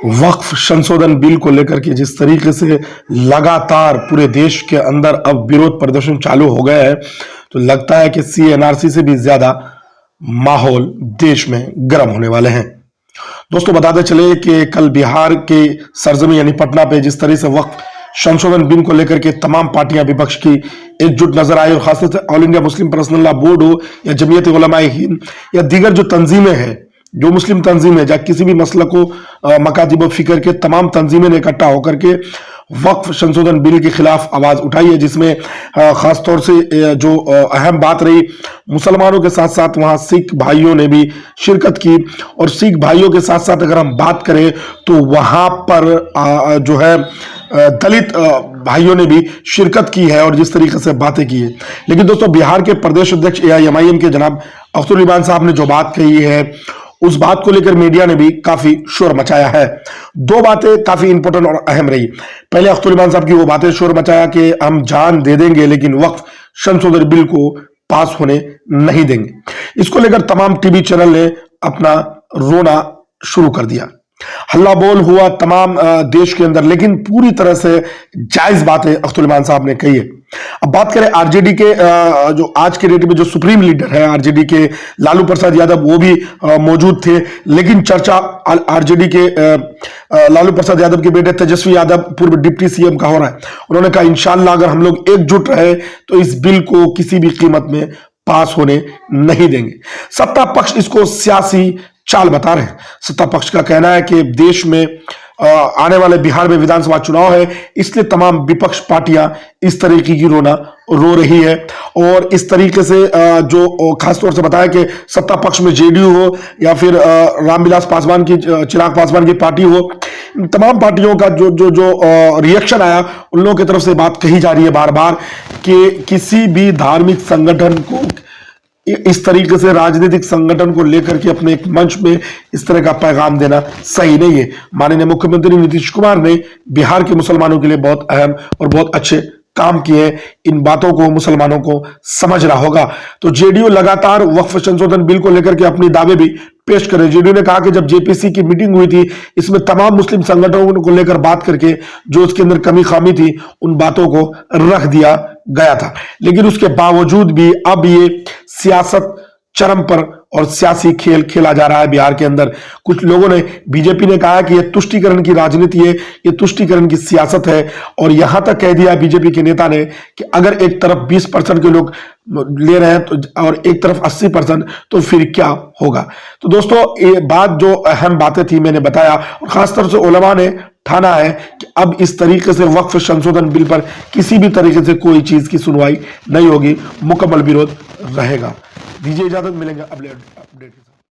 वक्फ संशोधन बिल को लेकर के जिस तरीके से लगातार पूरे देश के अंदर अब विरोध प्रदर्शन चालू हो गया है, तो लगता है कि CNRC से भी ज्यादा माहौल देश में गर्म होने वाले हैं। दोस्तों बताते चले कि कल बिहार के सरजमी यानी पटना पे जिस तरह से वक्फ संशोधन बिल को लेकर के तमाम पार्टियां विपक्ष की एकजुट नजर आई, और खासतौर से all India Muslim personal law board हो या जमीयत उलमाए हिंद या दीगर जो तंजीमें हैं, जो मुस्लिम तंजीम है, जहाँ किसी भी मसला को मकातिब फिक्र के तमाम तंजीमें ने इकट्ठा होकर के वक्फ संशोधन बिल के खिलाफ आवाज उठाई है, जिसमें खासतौर से जो अहम बात रही, मुसलमानों के साथ साथ वहां सिख भाइयों ने भी शिरकत की। और सिख भाइयों के साथ साथ अगर हम बात करें तो वहां पर जो है दलित भाइयों ने भी शिरकत की है और जिस तरीके से बातें की है। लेकिन दोस्तों बिहार के प्रदेश अध्यक्ष AIMIM के जनाब अख्तर इबान साहब ने जो बात कही है, उस बात को लेकर मीडिया ने भी काफी शोर मचाया है। दो बातें काफी इंपॉर्टेंट और अहम रही। पहले अख्तर इबान साहब की वो बातें शोर मचाया कि हम जान दे देंगे लेकिन वक्फ संशोधन बिल को पास होने नहीं देंगे। इसको लेकर तमाम टीवी चैनल ने अपना रोना शुरू कर दिया, हल्ला बोल हुआ तमाम देश के अंदर, लेकिन पूरी तरह से जायज बातें अख्तर इबान साहब ने कही है। अब बात करें आरजेडी के जो आज के डेट में जो सुप्रीम लीडर है आरजेडी के लालू प्रसाद यादव, वो भी मौजूद थे, लेकिन चर्चा आरजेडी के लालू प्रसाद यादव के बेटे तेजस्वी यादव पूर्व डिप्टी CM का हो रहा है। उन्होंने कहा इंशाल्लाह अगर हम लोग एकजुट रहे तो इस बिल को किसी भी कीमत में पास होने नहीं देंगे। सत्ता पक्ष इसको सियासी चाल बता रहे हैं। सत्ता पक्ष का कहना है कि देश में आने वाले बिहार में विधानसभा चुनाव है, इसलिए तमाम विपक्ष पार्टियां इस तरीके की रोना रो रही है। और इस तरीके से जो खासतौर से बताया कि सत्ता पक्ष में JDU हो या फिर रामविलास पासवान की, चिराग पासवान की पार्टी हो, तमाम पार्टियों का जो जो जो रिएक्शन आया, उन लोगों की तरफ से बात कही जा रही है बार बार कि किसी भी धार्मिक संगठन को इस तरीके से राजनीतिक संगठन को लेकर के अपने एक मंच में इस तरह का पैगाम देना सही नहीं है। माननीय मुख्यमंत्री नीतीश कुमार ने बिहार के मुसलमानों के लिए बहुत अहम और बहुत अच्छे काम किए। इन बातों को मुसलमानों को समझना होगा। तो JDU लगातार वक्फ संशोधन बिल को लेकर के अपनी दावे भी पेश करे। JDU ने कहा कि जब JPC की मीटिंग हुई थी, इसमें तमाम मुस्लिम संगठनों को लेकर बात करके जो उसके अंदर कमी खामी थी, उन बातों को रख दिया गया था। लेकिन उसके बावजूद भी अब ये सियासत चरम पर और सियासी खेल खेला जा रहा है बिहार के अंदर। कुछ लोगों ने, बीजेपी ने कहा कि यह तुष्टीकरण की राजनीति है, यह तुष्टीकरण की सियासत है, और यहां तक कह दिया बीजेपी के नेता ने कि अगर एक तरफ 20% के लोग ले रहे हैं तो और एक तरफ 80%, तो फिर क्या होगा। तो दोस्तों ये बात जो अहम बातें थी मैंने बताया, और खासतौर से उलमा ने ठाना है कि अब इस तरीके से वक्फ संशोधन बिल पर किसी भी तरीके से कोई चीज की सुनवाई नहीं होगी, मुकम्मल विरोध रहेगा। दीजिए इजाजत, मिलेंगे अपडेट।